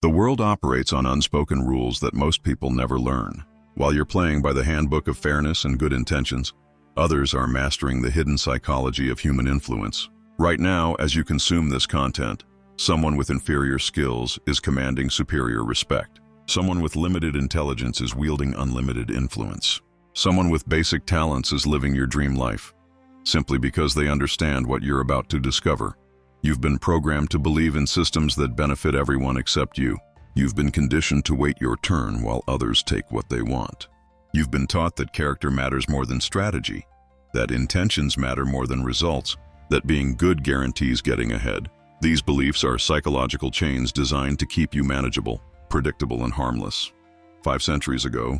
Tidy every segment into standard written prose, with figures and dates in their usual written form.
The world operates on unspoken rules that most people never learn. While you're playing by the handbook of fairness and good intentions, others are mastering the hidden psychology of human influence. Right now, as you consume this content, someone with inferior skills is commanding superior respect. Someone with limited intelligence is wielding unlimited influence. Someone with basic talents is living your dream life, simply because they understand what you're about to discover. You've been programmed to believe in systems that benefit everyone except you. You've been conditioned to wait your turn while others take what they want. You've been taught that character matters more than strategy, that intentions matter more than results, that being good guarantees getting ahead. These beliefs are psychological chains designed to keep you manageable, predictable, and harmless. 5 centuries ago,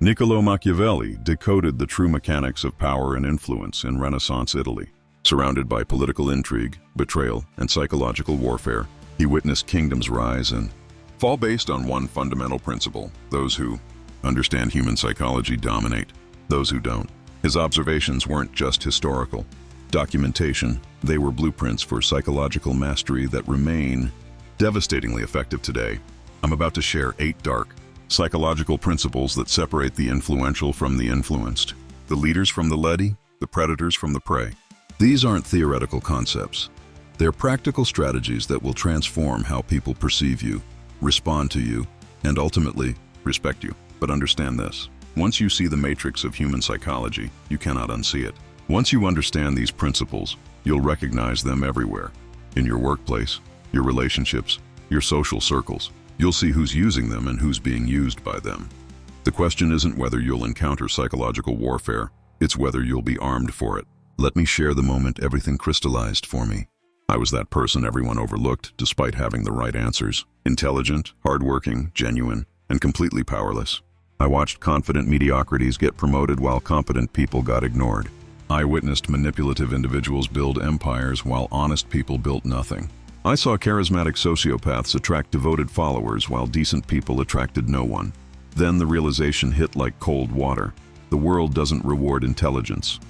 Niccolò Machiavelli decoded the true mechanics of power and influence in Renaissance Italy. Surrounded by political intrigue, betrayal, and psychological warfare, he witnessed kingdoms rise and fall based on one fundamental principle: those who understand human psychology dominate, those who don't. His observations weren't just historical documentation, they were blueprints for psychological mastery that remain devastatingly effective today. I'm about to share 8 dark psychological principles that separate the influential from the influenced, the leaders from the leady, the predators from the prey. These aren't theoretical concepts. They're practical strategies that will transform how people perceive you, respond to you, and ultimately respect you. But understand this: once you see the matrix of human psychology, you cannot unsee it. Once you understand these principles, you'll recognize them everywhere. In your workplace, your relationships, your social circles. You'll see who's using them and who's being used by them. The question isn't whether you'll encounter psychological warfare, it's whether you'll be armed for it. Let me share the moment everything crystallized for me. I was that person everyone overlooked despite having the right answers. Intelligent, hardworking, genuine, and completely powerless. I watched confident mediocrities get promoted while competent people got ignored. I witnessed manipulative individuals build empires while honest people built nothing. I saw charismatic sociopaths attract devoted followers while decent people attracted no one. Then the realization hit like cold water. The world doesn't reward intelligence.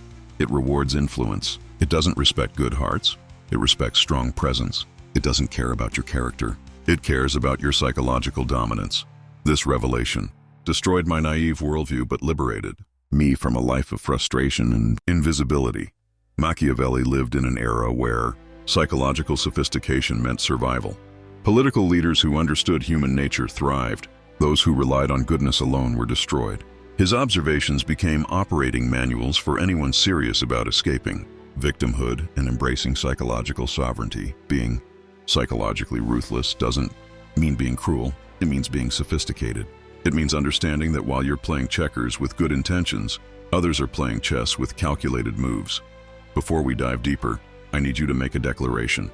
It rewards influence. It doesn't respect good hearts. It respects strong presence. It doesn't care about your character. It cares about your psychological dominance. This revelation destroyed my naive worldview but liberated me from a life of frustration and invisibility. Machiavelli lived in an era where psychological sophistication meant survival. Political leaders who understood human nature thrived. Those who relied on goodness alone were destroyed. His observations became operating manuals for anyone serious about escaping victimhood and embracing psychological sovereignty. Being psychologically ruthless doesn't mean being cruel, it means being sophisticated. It means understanding that while you're playing checkers with good intentions, others are playing chess with calculated moves. Before we dive deeper, I need you to make a declaration.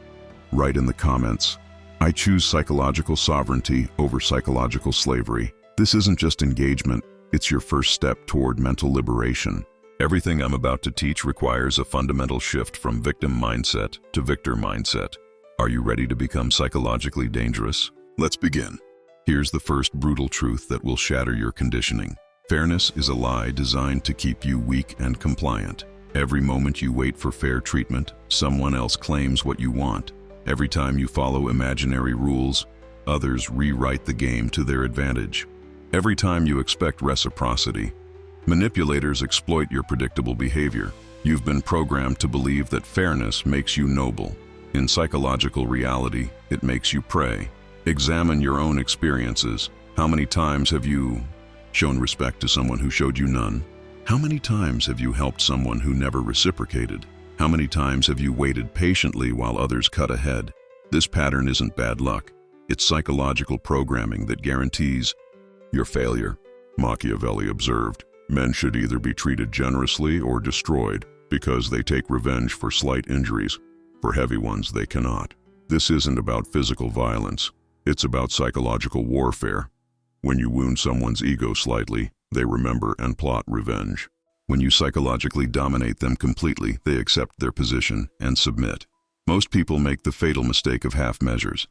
Write in the comments, I choose psychological sovereignty over psychological slavery. This isn't just engagement, it's your first step toward mental liberation. Everything I'm about to teach requires a fundamental shift from victim mindset to victor mindset. Are you ready to become psychologically dangerous? Let's begin. Here's the first brutal truth that will shatter your conditioning. Fairness is a lie designed to keep you weak and compliant. Every moment you wait for fair treatment, someone else claims what you want. Every time you follow imaginary rules, others rewrite the game to their advantage. Every time you expect reciprocity, manipulators exploit your predictable behavior. You've been programmed to believe that fairness makes you noble. In psychological reality, it makes you prey. Examine your own experiences. How many times have you shown respect to someone who showed you none? How many times have you helped someone who never reciprocated? How many times have you waited patiently while others cut ahead? This pattern isn't bad luck. It's psychological programming that guarantees your failure. Machiavelli observed, men should either be treated generously or destroyed because they take revenge for slight injuries. For heavy ones, they cannot. This isn't about physical violence. It's about psychological warfare. When you wound someone's ego slightly, they remember and plot revenge. When you psychologically dominate them completely, they accept their position and submit. Most people make the fatal mistake of half measures.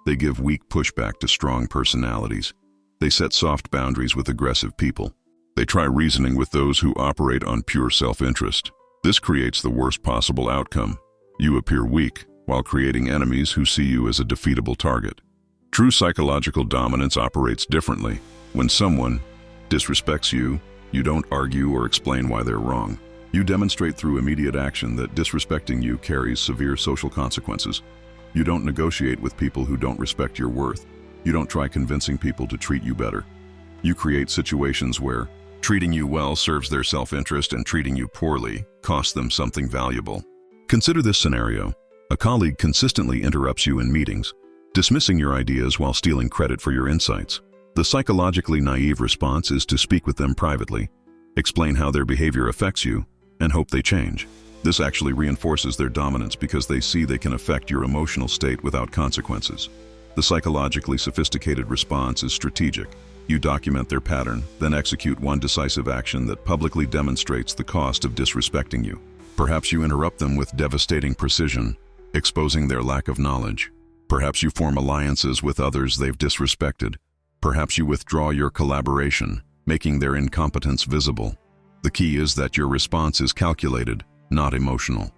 They give weak pushback to strong personalities. They set soft boundaries with aggressive people. They try reasoning with those who operate on pure self-interest. This creates the worst possible outcome. You appear weak while creating enemies who see you as a defeatable target. True psychological dominance operates differently. When someone disrespects you, you don't argue or explain why they're wrong. You demonstrate through immediate action that disrespecting you carries severe social consequences. You don't negotiate with people who don't respect your worth. You don't try convincing people to treat you better. You create situations where treating you well serves their self-interest and treating you poorly costs them something valuable. Consider this scenario. A colleague consistently interrupts you in meetings, dismissing your ideas while stealing credit for your insights. The psychologically naive response is to speak with them privately, explain how their behavior affects you, and hope they change. This actually reinforces their dominance because they see they can affect your emotional state without consequences. The psychologically sophisticated response is strategic. You document their pattern, then execute one decisive action that publicly demonstrates the cost of disrespecting you. Perhaps you interrupt them with devastating precision, exposing their lack of knowledge. Perhaps you form alliances with others they've disrespected. Perhaps you withdraw your collaboration, making their incompetence visible. The key is that your response is calculated, not emotional.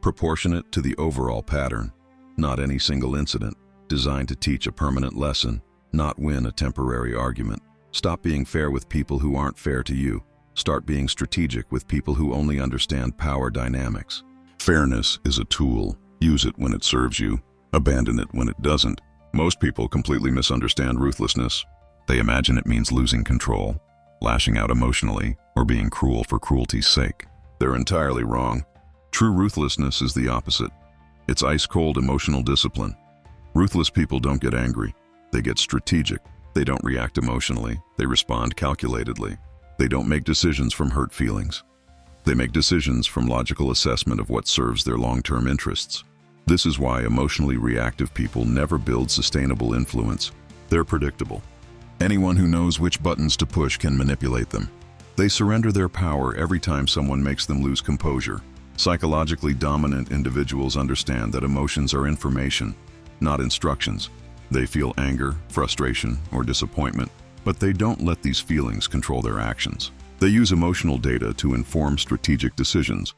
Proportionate to the overall pattern, not any single incident. Designed to teach a permanent lesson, not win a temporary argument. Stop being fair with people who aren't fair to you. Start being strategic with people who only understand power dynamics. Fairness is a tool. Use it when it serves you. Abandon it when it doesn't. Most people completely misunderstand ruthlessness. They imagine it means losing control, lashing out emotionally, or being cruel for cruelty's sake. They're entirely wrong. True ruthlessness is the opposite. It's ice-cold emotional discipline. Ruthless people don't get angry. They get strategic. They don't react emotionally. They respond calculatedly. They don't make decisions from hurt feelings. They make decisions from logical assessment of what serves their long-term interests. This is why emotionally reactive people never build sustainable influence. They're predictable. Anyone who knows which buttons to push can manipulate them. They surrender their power every time someone makes them lose composure. Psychologically dominant individuals understand that emotions are information, not instructions. They feel anger, frustration, or disappointment, but they don't let these feelings control their actions. They use emotional data to inform strategic decisions.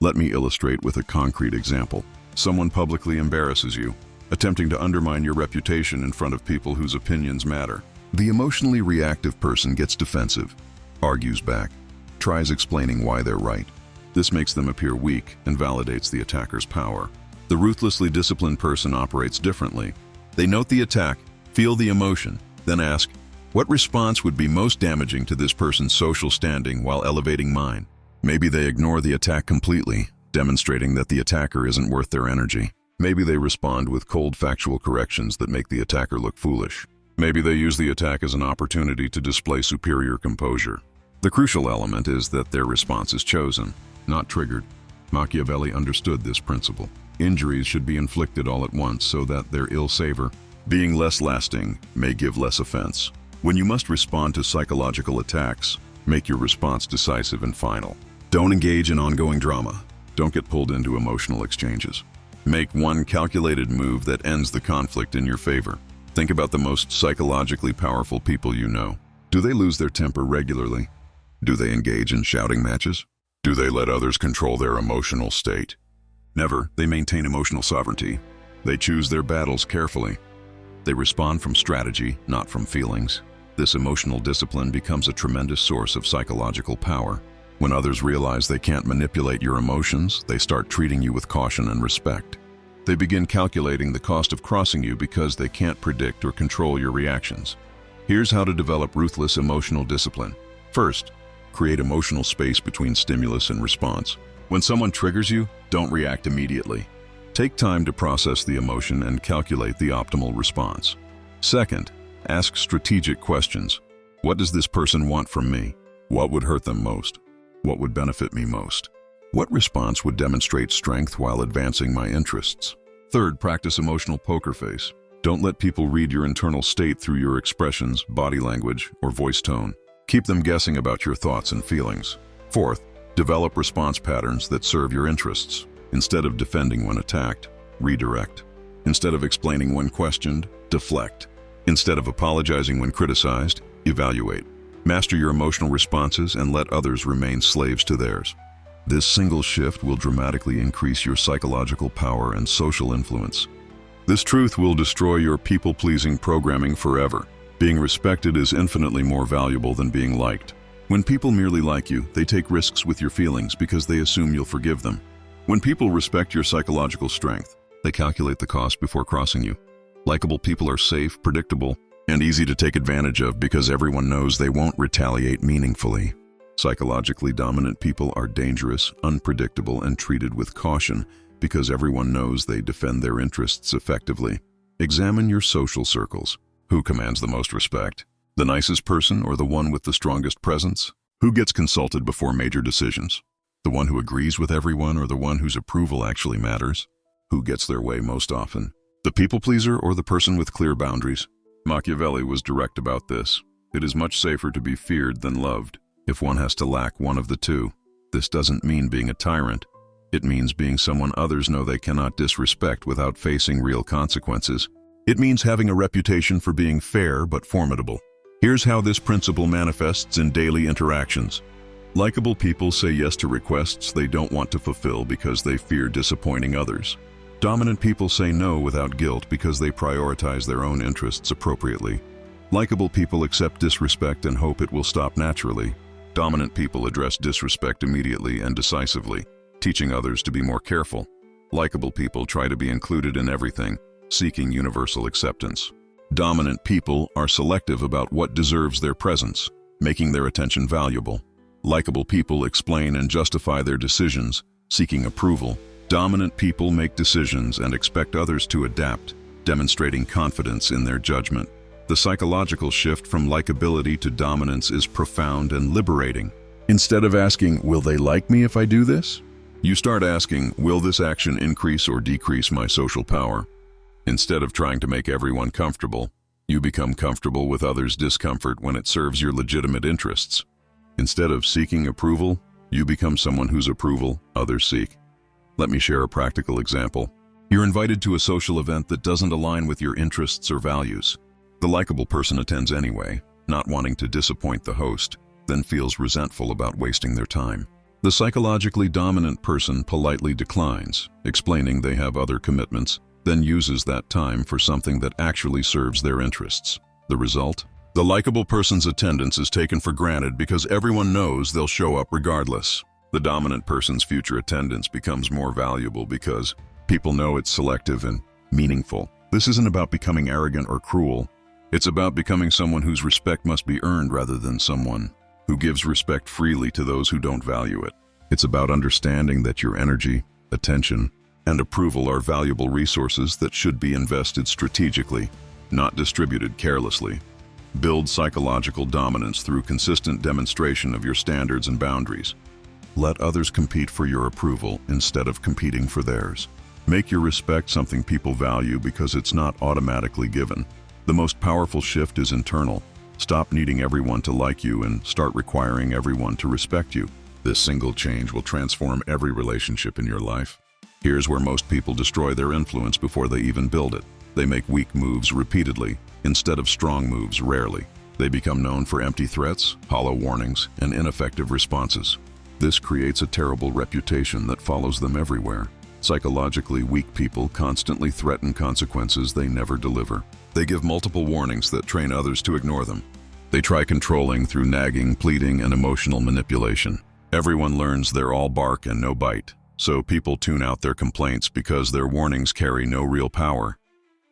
Let me illustrate with a concrete example. Someone publicly embarrasses you, attempting to undermine your reputation in front of people whose opinions matter. The emotionally reactive person gets defensive, argues back, tries explaining why they're right. This makes them appear weak and validates the attacker's power. The ruthlessly disciplined person operates differently. They note the attack, feel the emotion, then ask, what response would be most damaging to this person's social standing while elevating mine? Maybe they ignore the attack completely, demonstrating that the attacker isn't worth their energy. Maybe they respond with cold factual corrections that make the attacker look foolish. Maybe they use the attack as an opportunity to display superior composure. The crucial element is that their response is chosen, not triggered. Machiavelli understood this principle. Injuries should be inflicted all at once so that their ill savor, being less lasting, may give less offense. When you must respond to psychological attacks, make your response decisive and final. Don't engage in ongoing drama. Don't get pulled into emotional exchanges. Make one calculated move that ends the conflict in your favor. Think about the most psychologically powerful people you know. Do they lose their temper regularly? Do they engage in shouting matches? Do they let others control their emotional state? Never. They maintain emotional sovereignty. They choose their battles carefully. They respond from strategy, not from feelings. This emotional discipline becomes a tremendous source of psychological power. When others realize they can't manipulate your emotions, they start treating you with caution and respect. They begin calculating the cost of crossing you because they can't predict or control your reactions. Here's how to develop ruthless emotional discipline. First, create emotional space between stimulus and response. When someone triggers you, don't react immediately. Take time to process the emotion and calculate the optimal response. Second, ask strategic questions. What does this person want from me? What would hurt them most? What would benefit me most? What response would demonstrate strength while advancing my interests? Third, practice emotional poker face. Don't let people read your internal state through your expressions, body language, or voice tone. Keep them guessing about your thoughts and feelings. Fourth, develop response patterns that serve your interests. Instead of defending when attacked, redirect. Instead of explaining when questioned, deflect. Instead of apologizing when criticized, evaluate. Master your emotional responses and let others remain slaves to theirs. This single shift will dramatically increase your psychological power and social influence. This truth will destroy your people-pleasing programming forever. Being respected is infinitely more valuable than being liked. When people merely like you, they take risks with your feelings because they assume you'll forgive them. When people respect your psychological strength, they calculate the cost before crossing you. Likable people are safe, predictable, and easy to take advantage of because everyone knows they won't retaliate meaningfully. Psychologically dominant people are dangerous, unpredictable, and treated with caution because everyone knows they defend their interests effectively. Examine your social circles. Who commands the most respect? The nicest person or the one with the strongest presence? Who gets consulted before major decisions? The one who agrees with everyone or the one whose approval actually matters? Who gets their way most often? The people pleaser or the person with clear boundaries? Machiavelli was direct about this. It is much safer to be feared than loved. If one has to lack one of the two, this doesn't mean being a tyrant. It means being someone others know they cannot disrespect without facing real consequences. It means having a reputation for being fair but formidable. Here's how this principle manifests in daily interactions. Likable people say yes to requests they don't want to fulfill because they fear disappointing others. Dominant people say no without guilt because they prioritize their own interests appropriately. Likable people accept disrespect and hope it will stop naturally. Dominant people address disrespect immediately and decisively, teaching others to be more careful. Likable people try to be included in everything, seeking universal acceptance. Dominant people are selective about what deserves their presence, making their attention valuable. Likable people explain and justify their decisions, seeking approval. Dominant people make decisions and expect others to adapt, demonstrating confidence in their judgment. The psychological shift from likability to dominance is profound and liberating. Instead of asking, "Will they like me if I do this?" you start asking, "Will this action increase or decrease my social power?" Instead of trying to make everyone comfortable, you become comfortable with others' discomfort when it serves your legitimate interests. Instead of seeking approval, you become someone whose approval others seek. Let me share a practical example. You're invited to a social event that doesn't align with your interests or values. The likable person attends anyway, not wanting to disappoint the host, then feels resentful about wasting their time. The psychologically dominant person politely declines, explaining they have other commitments, then uses that time for something that actually serves their interests. The result? The likable person's attendance is taken for granted because everyone knows they'll show up regardless. The dominant person's future attendance becomes more valuable because people know it's selective and meaningful. This isn't about becoming arrogant or cruel. It's about becoming someone whose respect must be earned rather than someone who gives respect freely to those who don't value it. It's about understanding that your energy, attention, and approval are valuable resources that should be invested strategically, not distributed carelessly. Build psychological dominance through consistent demonstration of your standards and boundaries. Let others compete for your approval instead of competing for theirs. Make your respect something people value because it's not automatically given. The most powerful shift is internal. Stop needing everyone to like you and start requiring everyone to respect you. This single change will transform every relationship in your life. Here's where most people destroy their influence before they even build it. They make weak moves repeatedly, instead of strong moves rarely. They become known for empty threats, hollow warnings, and ineffective responses. This creates a terrible reputation that follows them everywhere. Psychologically weak people constantly threaten consequences they never deliver. They give multiple warnings that train others to ignore them. They try controlling through nagging, pleading, and emotional manipulation. Everyone learns they're all bark and no bite, so people tune out their complaints because their warnings carry no real power.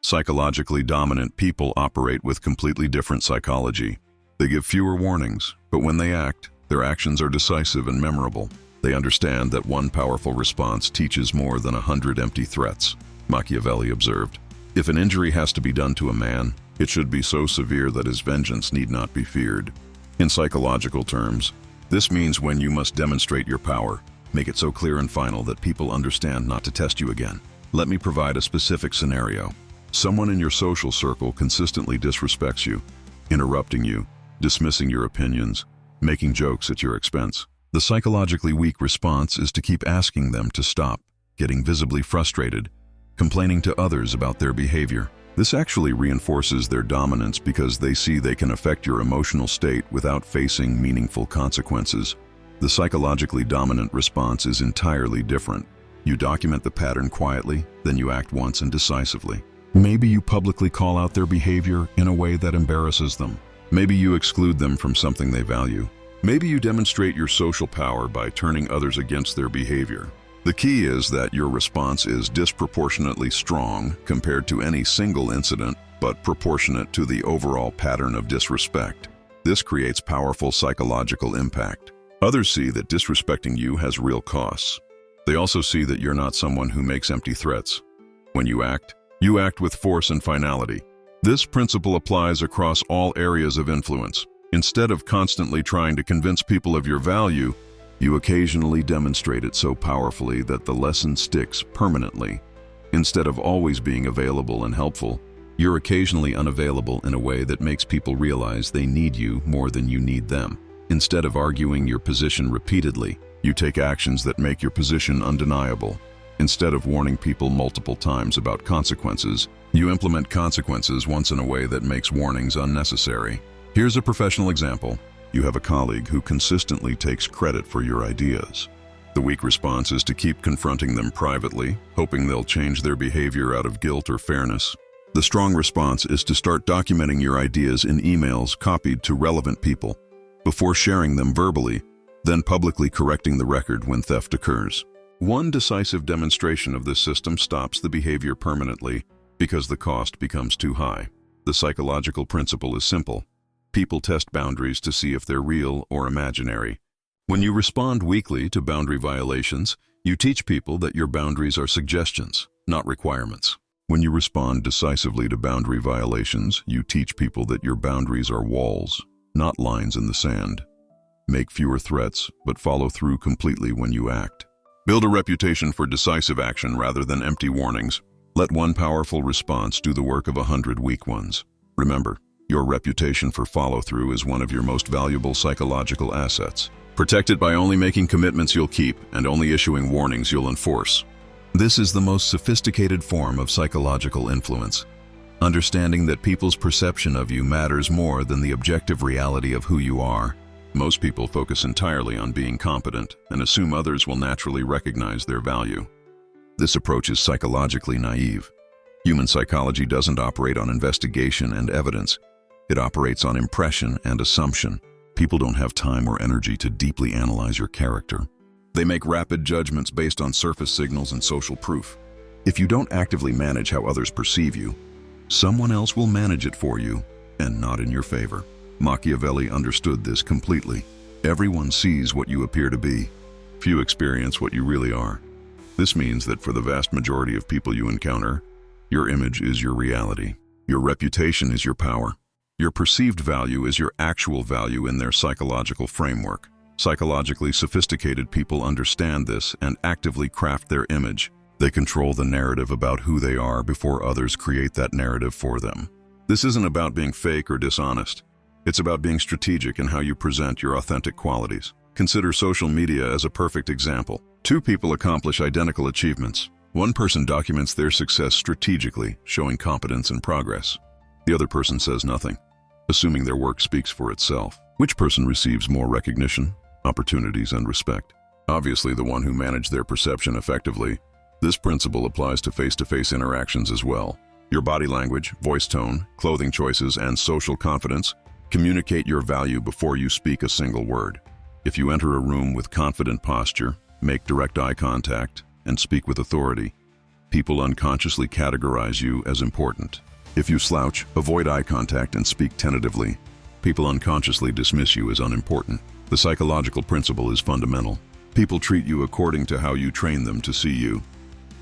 Psychologically dominant people operate with completely different psychology. They give fewer warnings, but when they act, their actions are decisive and memorable. They understand that one powerful response teaches more than 100 empty threats. Machiavelli observed, "If an injury has to be done to a man, it should be so severe that his vengeance need not be feared." In psychological terms, this means when you must demonstrate your power, make it so clear and final that people understand not to test you again. Let me provide a specific scenario. Someone in your social circle consistently disrespects you, interrupting you, dismissing your opinions, making jokes at your expense. The psychologically weak response is to keep asking them to stop, getting visibly frustrated, complaining to others about their behavior. This actually reinforces their dominance because they see they can affect your emotional state without facing meaningful consequences. The psychologically dominant response is entirely different. You document the pattern quietly, then you act once and decisively. Maybe you publicly call out their behavior in a way that embarrasses them. Maybe you exclude them from something they value. Maybe you demonstrate your social power by turning others against their behavior. The key is that your response is disproportionately strong compared to any single incident, but proportionate to the overall pattern of disrespect. This creates powerful psychological impact. Others see that disrespecting you has real costs. They also see that you're not someone who makes empty threats. When you act with force and finality. This principle applies across all areas of influence. Instead of constantly trying to convince people of your value, you occasionally demonstrate it so powerfully that the lesson sticks permanently. Instead of always being available and helpful, you're occasionally unavailable in a way that makes people realize they need you more than you need them. Instead of arguing your position repeatedly, you take actions that make your position undeniable. Instead of warning people multiple times about consequences, you implement consequences once in a way that makes warnings unnecessary. Here's a professional example. You have a colleague who consistently takes credit for your ideas. The weak response is to keep confronting them privately, hoping they'll change their behavior out of guilt or fairness. The strong response is to start documenting your ideas in emails copied to relevant people, before sharing them verbally, then publicly correcting the record when theft occurs. One decisive demonstration of this system stops the behavior permanently because the cost becomes too high. The psychological principle is simple. People test boundaries to see if they're real or imaginary. When you respond weakly to boundary violations, you teach people that your boundaries are suggestions, not requirements. When you respond decisively to boundary violations, you teach people that your boundaries are walls, not lines in the sand. Make fewer threats, but follow through completely when you act. Build a reputation for decisive action rather than empty warnings. Let one powerful response do the work of 100 weak ones. Remember, your reputation for follow-through is one of your most valuable psychological assets. Protect it by only making commitments you'll keep and only issuing warnings you'll enforce. This is the most sophisticated form of psychological influence. Understanding that people's perception of you matters more than the objective reality of who you are. Most people focus entirely on being competent and assume others will naturally recognize their value. This approach is psychologically naive. Human psychology doesn't operate on investigation and evidence. It operates on impression and assumption. People don't have time or energy to deeply analyze your character. They make rapid judgments based on surface signals and social proof. If you don't actively manage how others perceive you, someone else will manage it for you, and not in your favor. Machiavelli understood this completely. Everyone sees what you appear to be. Few experience what you really are. This means that for the vast majority of people you encounter, your image is your reality. Your reputation is your power. Your perceived value is your actual value in their psychological framework. Psychologically sophisticated people understand this and actively craft their image. They control the narrative about who they are before others create that narrative for them. This isn't about being fake or dishonest. It's about being strategic in how you present your authentic qualities. Consider social media as a perfect example. Two people accomplish identical achievements. One person documents their success strategically, showing competence and progress. The other person says nothing, assuming their work speaks for itself. Which person receives more recognition, opportunities, and respect? Obviously, the one who managed their perception effectively. This principle applies to face-to-face interactions as well. Your body language, voice tone, clothing choices, and social confidence communicate your value before you speak a single word. If you enter a room with confident posture, make direct eye contact, and speak with authority, people unconsciously categorize you as important. If you slouch, avoid eye contact, and speak tentatively, people unconsciously dismiss you as unimportant. The psychological principle is fundamental. People treat you according to how you train them to see you.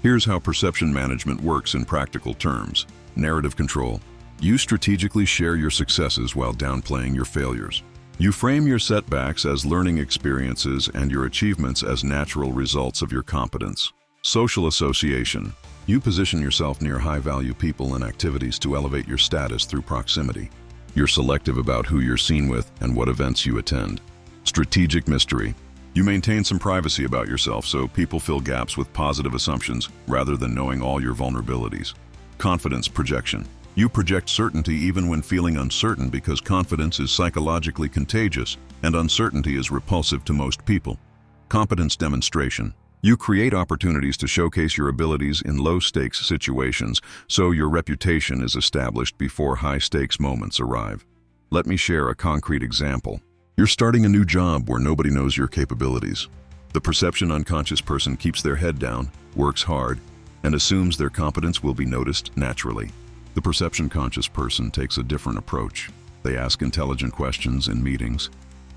Here's how perception management works in practical terms. Narrative control. You strategically share your successes while downplaying your failures. You frame your setbacks as learning experiences and your achievements as natural results of your competence. Social association. You position yourself near high-value people and activities to elevate your status through proximity. You're selective about who you're seen with and what events you attend. Strategic mystery. You maintain some privacy about yourself so people fill gaps with positive assumptions rather than knowing all your vulnerabilities. Confidence projection. You project certainty even when feeling uncertain because confidence is psychologically contagious and uncertainty is repulsive to most people. Competence demonstration. You create opportunities to showcase your abilities in low-stakes situations, so your reputation is established before high-stakes moments arrive. Let me share a concrete example. You're starting a new job where nobody knows your capabilities. The perception unconscious person keeps their head down, works hard, and assumes their competence will be noticed naturally. The perception conscious person takes a different approach. They ask intelligent questions in meetings,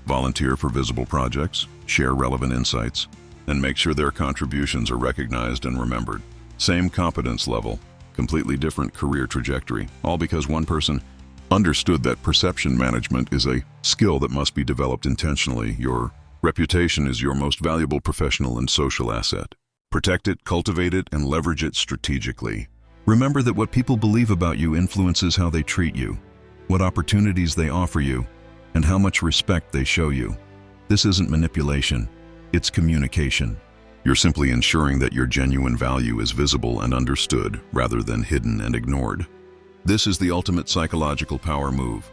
volunteer for visible projects, share relevant insights, and make sure their contributions are recognized and remembered. Same competence level, completely different career trajectory, all because one person understood that perception management is a skill that must be developed intentionally. Your reputation is your most valuable professional and social asset. Protect it, cultivate it, and leverage it strategically. Remember that what people believe about you influences how they treat you, what opportunities they offer you, and how much respect they show you. This isn't manipulation, it's communication. You're simply ensuring that your genuine value is visible and understood rather than hidden and ignored. This is the ultimate psychological power move,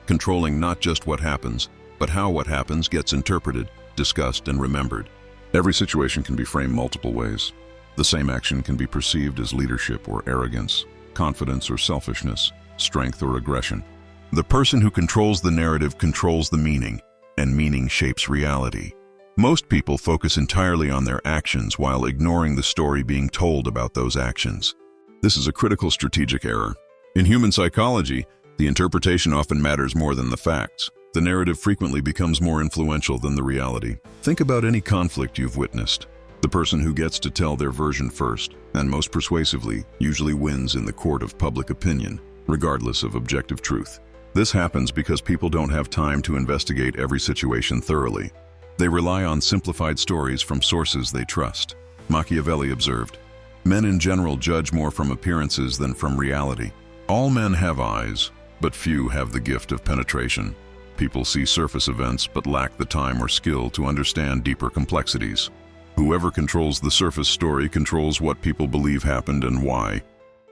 controlling not just what happens, but how what happens gets interpreted, discussed, and remembered. Every situation can be framed multiple ways. The same action can be perceived as leadership or arrogance, confidence or selfishness, strength or aggression. The person who controls the narrative controls the meaning, and meaning shapes reality. Most people focus entirely on their actions while ignoring the story being told about those actions. This is a critical strategic error. In human psychology, the interpretation often matters more than the facts. The narrative frequently becomes more influential than the reality. Think about any conflict you've witnessed. The person who gets to tell their version first, and most persuasively, usually wins in the court of public opinion, regardless of objective truth. This happens because people don't have time to investigate every situation thoroughly. They rely on simplified stories from sources they trust. Machiavelli observed, "Men in general judge more from appearances than from reality. All men have eyes, but few have the gift of penetration. People see surface events but lack the time or skill to understand deeper complexities. Whoever controls the surface story controls what people believe happened and why.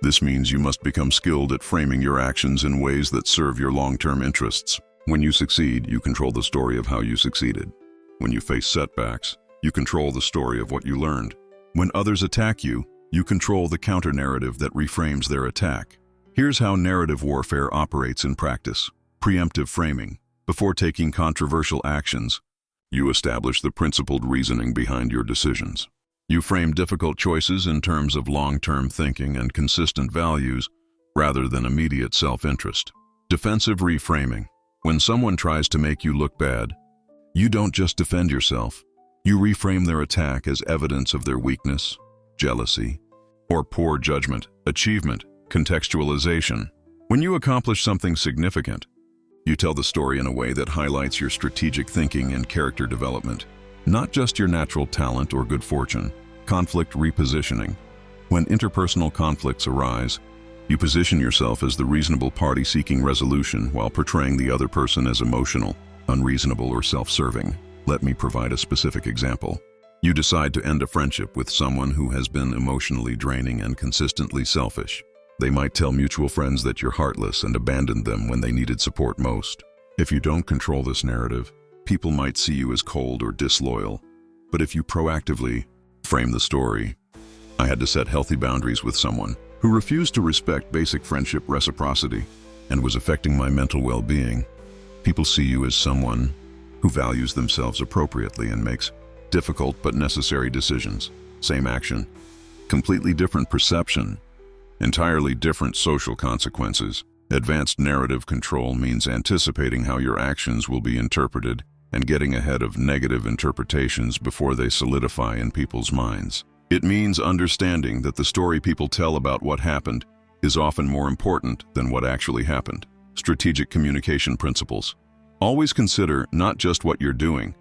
This means you must become skilled at framing your actions in ways that serve your long-term interests. When you succeed, you control the story of how you succeeded. When you face setbacks, you control the story of what you learned. When others attack you, you control the counter-narrative that reframes their attack. Here's how narrative warfare operates in practice. Preemptive framing. Before taking controversial actions, you establish the principled reasoning behind your decisions. You frame difficult choices in terms of long-term thinking and consistent values, rather than immediate self-interest. Defensive reframing. When someone tries to make you look bad, you don't just defend yourself. You reframe their attack as evidence of their weakness, jealousy, or poor judgment. Achievement. Contextualization. When you accomplish something significant, you tell the story in a way that highlights your strategic thinking and character development, not just your natural talent or good fortune. Conflict repositioning. When interpersonal conflicts arise, you position yourself as the reasonable party seeking resolution while portraying the other person as emotional, unreasonable, or self-serving. Let me provide a specific example. You decide to end a friendship with someone who has been emotionally draining and consistently selfish. They might tell mutual friends that you're heartless and abandoned them when they needed support most. If you don't control this narrative, people might see you as cold or disloyal. But if you proactively frame the story, "I had to set healthy boundaries with someone who refused to respect basic friendship reciprocity and was affecting my mental well-being," people see you as someone who values themselves appropriately and makes difficult but necessary decisions. Same action, completely different perception, entirely different social consequences. Advanced narrative control means anticipating how your actions will be interpreted and getting ahead of negative interpretations before they solidify in people's minds. It means understanding that the story people tell about what happened is often more important than what actually happened. Strategic communication principles. Always consider not just what you're doing,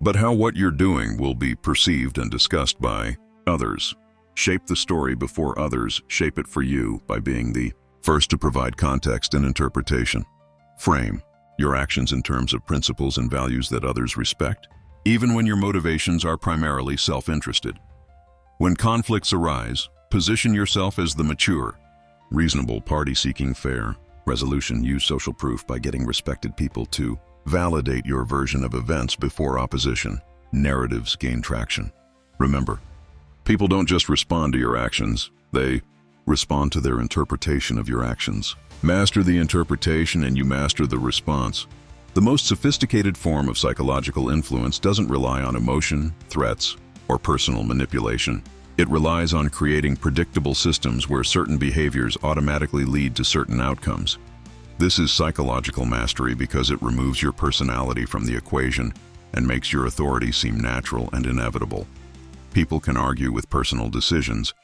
but how what you're doing will be perceived and discussed by others. Shape the story before others shape it for you by being the first to provide context and interpretation. Frame your actions in terms of principles and values that others respect, even when your motivations are primarily self-interested. When conflicts arise, position yourself as the mature, reasonable party seeking fair resolution. Use social proof by getting respected people to validate your version of events before opposition narratives gain traction. Remember, People don't just respond to your actions, they respond to their interpretation of your actions. Master the interpretation and you master the response. The most sophisticated form of psychological influence doesn't rely on emotion, threats, or personal manipulation. It relies on creating predictable systems where certain behaviors automatically lead to certain outcomes. This is psychological mastery because it removes your personality from the equation and makes your authority seem natural and inevitable. People can argue with personal decisions,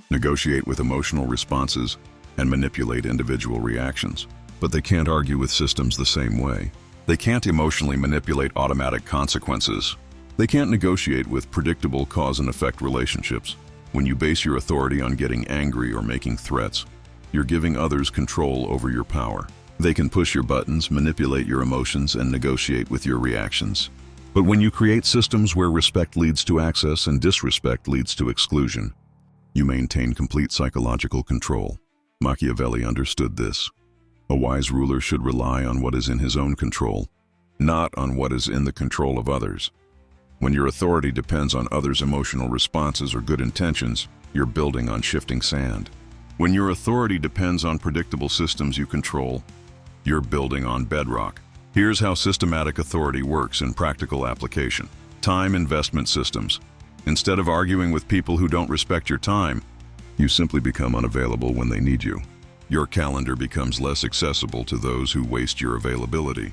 negotiate with emotional responses, and manipulate individual reactions. But they can't argue with systems the same way. They can't emotionally manipulate automatic consequences. They can't negotiate with predictable cause and effect relationships. When you base your authority on getting angry or making threats, you're giving others control over your power. They can push your buttons, manipulate your emotions, and negotiate with your reactions. But when you create systems where respect leads to access and disrespect leads to exclusion, you maintain complete psychological control. Machiavelli understood this. A wise ruler should rely on what is in his own control, not on what is in the control of others. When your authority depends on others' emotional responses or good intentions, you're building on shifting sand. When your authority depends on predictable systems you control, you're building on bedrock. Here's how systematic authority works in practical application. Time investment systems. Instead of arguing with people who don't respect your time, you simply become unavailable when they need you. Your calendar becomes less accessible to those who waste your availability.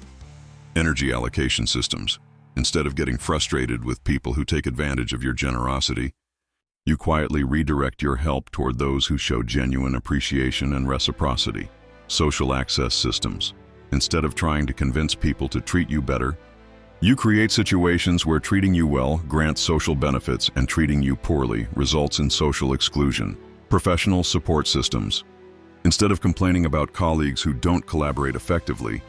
Energy allocation systems. Instead of getting frustrated with people who take advantage of your generosity, you quietly redirect your help toward those who show genuine appreciation and reciprocity. Social access systems. Instead of trying to convince people to treat you better, you create situations where treating you well grants social benefits and treating you poorly results in social exclusion. Professional support systems. Instead of complaining about colleagues who don't collaborate effectively,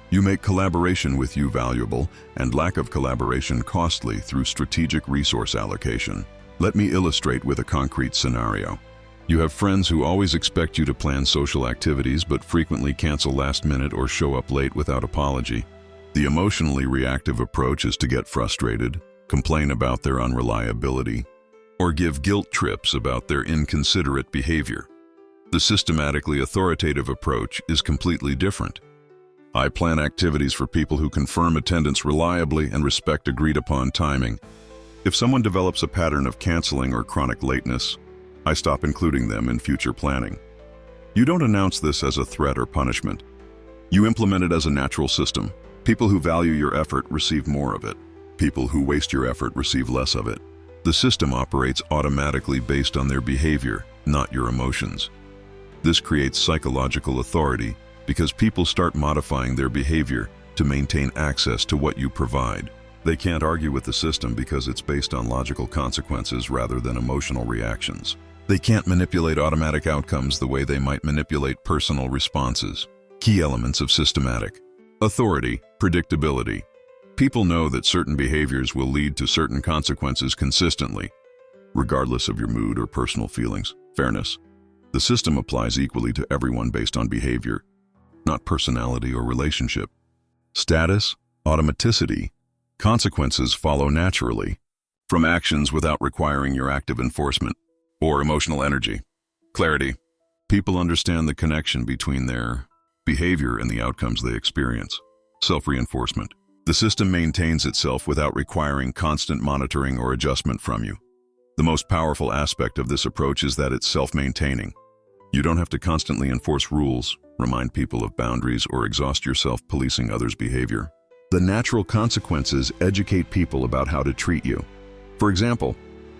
you make collaboration with you valuable and lack of collaboration costly through strategic resource allocation. Let me illustrate with a concrete scenario. You have friends who always expect you to plan social activities but frequently cancel last minute or show up late without apology. The emotionally reactive approach is to get frustrated, complain about their unreliability, or give guilt trips about their inconsiderate behavior. The systematically authoritative approach is completely different. I plan activities for people who confirm attendance reliably and respect agreed-upon timing. If someone develops a pattern of canceling or chronic lateness, I stop including them in future planning. You don't announce this as a threat or punishment. You implement it as a natural system. People who value your effort receive more of it. People who waste your effort receive less of it. The system operates automatically based on their behavior, not your emotions. This creates psychological authority because people start modifying their behavior to maintain access to what you provide. They can't argue with the system because it's based on logical consequences rather than emotional reactions. They can't manipulate automatic outcomes the way they might manipulate personal responses. Key elements of systematic authority: predictability. People know that certain behaviors will lead to certain consequences consistently, regardless of your mood or personal feelings. Fairness. The system applies equally to everyone based on behavior, not personality or relationship. Status, automaticity. Consequences follow naturally from actions without requiring your active enforcement or emotional energy. Clarity. People understand the connection between their behavior and the outcomes they experience. Self-reinforcement. The system maintains itself without requiring constant monitoring or adjustment from you. The most powerful aspect of this approach is that it's self-maintaining. You don't have to constantly enforce rules, remind people of boundaries, or exhaust yourself policing others' behavior. The natural consequences educate people about how to treat you. For example,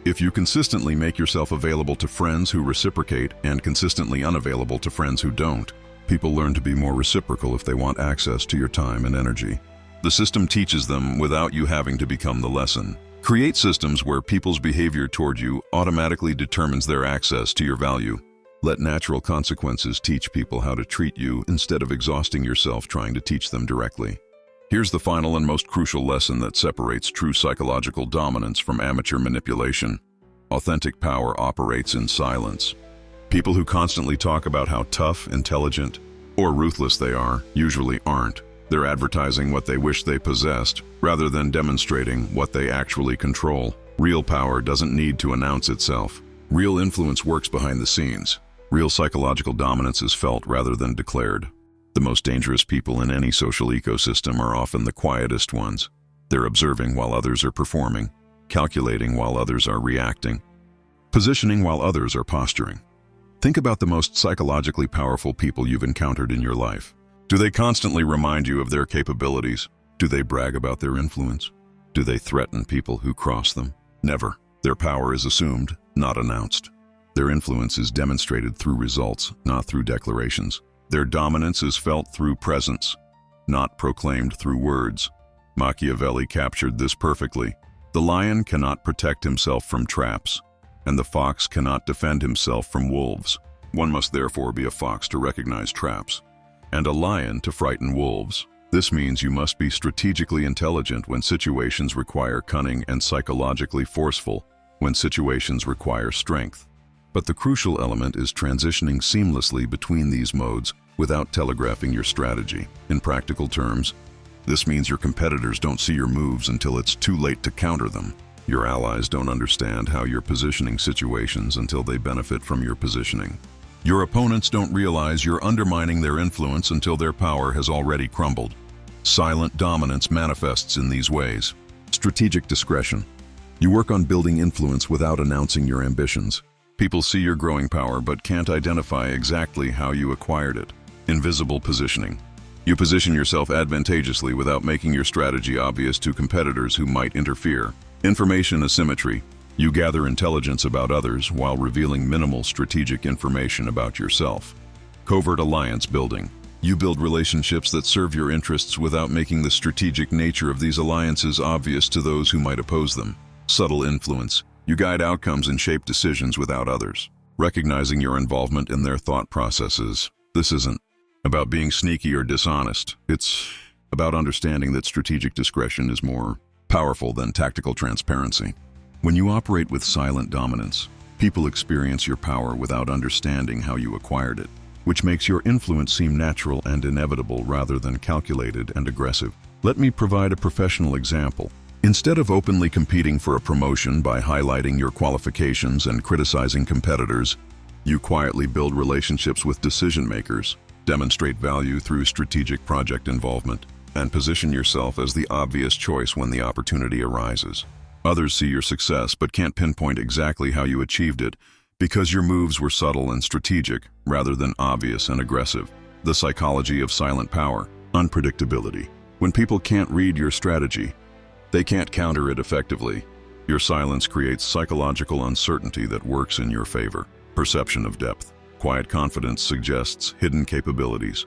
if you consistently make yourself available to friends who reciprocate and consistently unavailable to friends who don't, people learn to be more reciprocal if they want access to your time and energy. The system teaches them without you having to become the lesson. Create systems where people's behavior toward you automatically determines their access to your value. Let natural consequences teach people how to treat you instead of exhausting yourself trying to teach them directly. Here's the final and most crucial lesson that separates true psychological dominance from amateur manipulation. Authentic power operates in silence. People who constantly talk about how tough, intelligent, or ruthless they are usually aren't. They're advertising what they wish they possessed, rather than demonstrating what they actually control. Real power doesn't need to announce itself. Real influence works behind the scenes. Real psychological dominance is felt rather than declared. The most dangerous people in any social ecosystem are often the quietest ones. They're observing while others are performing, calculating while others are reacting, positioning while others are posturing. Think about the most psychologically powerful people you've encountered in your life. Do they constantly remind you of their capabilities? Do they brag about their influence? Do they threaten people who cross them? Never. Their power is assumed, not announced. Their influence is demonstrated through results, not through declarations. Their dominance is felt through presence, not proclaimed through words. Machiavelli captured this perfectly. The lion cannot protect himself from traps, and the fox cannot defend himself from wolves. One must therefore be a fox to recognize traps, and a lion to frighten wolves. This means you must be strategically intelligent when situations require cunning and psychologically forceful when situations require strength. But the crucial element is transitioning seamlessly between these modes without telegraphing your strategy. In practical terms, this means your competitors don't see your moves until it's too late to counter them. Your allies don't understand how you're positioning situations until they benefit from your positioning. Your opponents don't realize you're undermining their influence until their power has already crumbled. Silent dominance manifests in these ways. Strategic discretion. You work on building influence without announcing your ambitions. People see your growing power but can't identify exactly how you acquired it. Invisible positioning. You position yourself advantageously without making your strategy obvious to competitors who might interfere. Information asymmetry. You gather intelligence about others while revealing minimal strategic information about yourself. Covert alliance building. You build relationships that serve your interests without making the strategic nature of these alliances obvious to those who might oppose them. Subtle influence. You guide outcomes and shape decisions without others, recognizing your involvement in their thought processes. This isn't about being sneaky or dishonest. It's about understanding that strategic discretion is more powerful than tactical transparency. When you operate with silent dominance, people experience your power without understanding how you acquired it, which makes your influence seem natural and inevitable rather than calculated and aggressive. Let me provide a professional example. Instead of openly competing for a promotion by highlighting your qualifications and criticizing competitors, you quietly build relationships with decision-makers, demonstrate value through strategic project involvement, and position yourself as the obvious choice when the opportunity arises. Others see your success but can't pinpoint exactly how you achieved it because your moves were subtle and strategic rather than obvious and aggressive. The psychology of silent power. Unpredictability. When people can't read your strategy, they can't counter it effectively. Your silence creates psychological uncertainty that works in your favor. Perception of depth. Quiet confidence suggests hidden capabilities.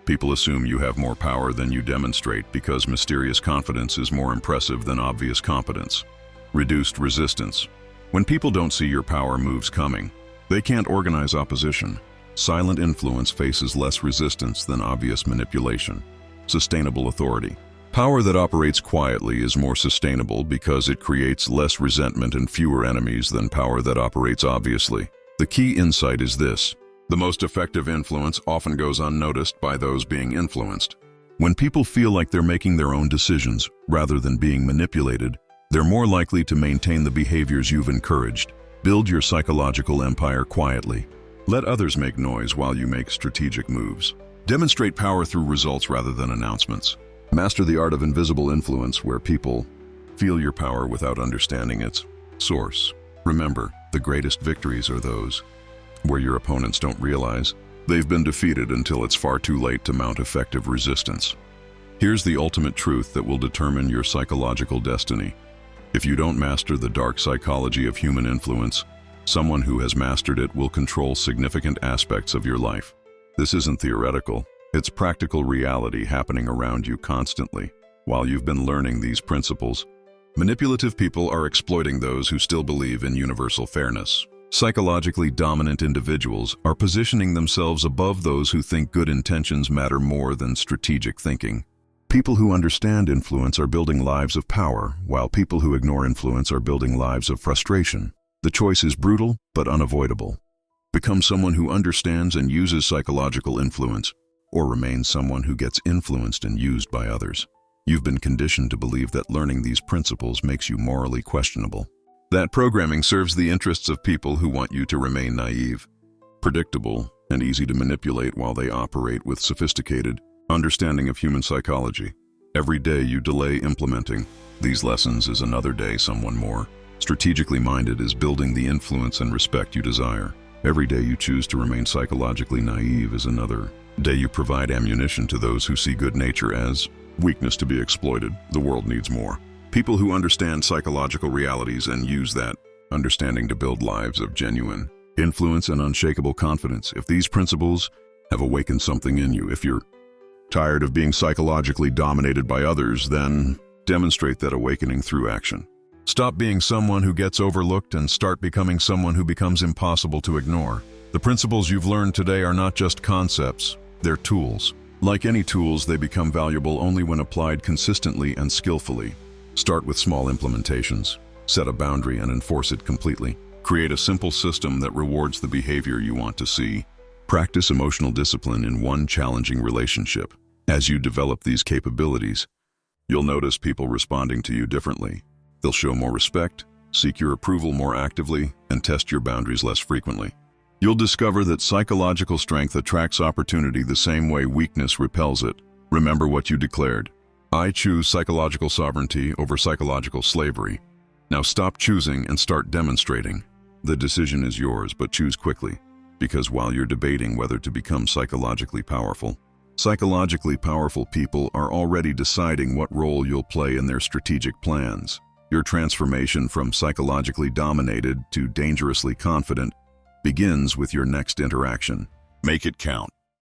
People assume you have more power than you demonstrate because mysterious confidence is more impressive than obvious competence. Reduced resistance. When people don't see your power moves coming, they can't organize opposition. Silent influence faces less resistance than obvious manipulation. Sustainable authority. Power that operates quietly is more sustainable because it creates less resentment and fewer enemies than power that operates obviously. The key insight is this: the most effective influence often goes unnoticed by those being influenced. When people feel like they're making their own decisions rather than being manipulated, they're more likely to maintain the behaviors you've encouraged. Build your psychological empire quietly. Let others make noise while you make strategic moves. Demonstrate power through results rather than announcements. Master the art of invisible influence where people feel your power without understanding its source. Remember, the greatest victories are those where your opponents don't realize they've been defeated until it's far too late to mount effective resistance. Here's the ultimate truth that will determine your psychological destiny. If you don't master the dark psychology of human influence, someone who has mastered it will control significant aspects of your life. This isn't theoretical. It's practical reality happening around you constantly. While you've been learning these principles, manipulative people are exploiting those who still believe in universal fairness. Psychologically dominant individuals are positioning themselves above those who think good intentions matter more than strategic thinking. People who understand influence are building lives of power, while people who ignore influence are building lives of frustration. The choice is brutal, but unavoidable. Become someone who understands and uses psychological influence, or remain someone who gets influenced and used by others. You've been conditioned to believe that learning these principles makes you morally questionable. That programming serves the interests of people who want you to remain naive, predictable, and easy to manipulate while they operate with sophisticated understanding of human psychology. Every day you delay implementing these lessons is another day someone more strategically minded is building the influence and respect you desire. Every day you choose to remain psychologically naive is another day you provide ammunition to those who see good nature as weakness to be exploited. The world needs more people who understand psychological realities and use that understanding to build lives of genuine influence and unshakable confidence. If these principles have awakened something in you, if you're tired of being psychologically dominated by others, then demonstrate that awakening through action. Stop being someone who gets overlooked and start becoming someone who becomes impossible to ignore. The principles you've learned today are not just concepts, they're tools. Like any tools, they become valuable only when applied consistently and skillfully. Start with small implementations. Set a boundary and enforce it completely. Create a simple system that rewards the behavior you want to see. Practice emotional discipline in one challenging relationship. As you develop these capabilities, you'll notice people responding to you differently. They'll show more respect, seek your approval more actively, and test your boundaries less frequently. You'll discover that psychological strength attracts opportunity the same way weakness repels it. Remember what you declared. I choose psychological sovereignty over psychological slavery. Now stop choosing and start demonstrating. The decision is yours, but choose quickly. Because while you're debating whether to become psychologically powerful people are already deciding what role you'll play in their strategic plans. Your transformation from psychologically dominated to dangerously confident begins with your next interaction. Make it count.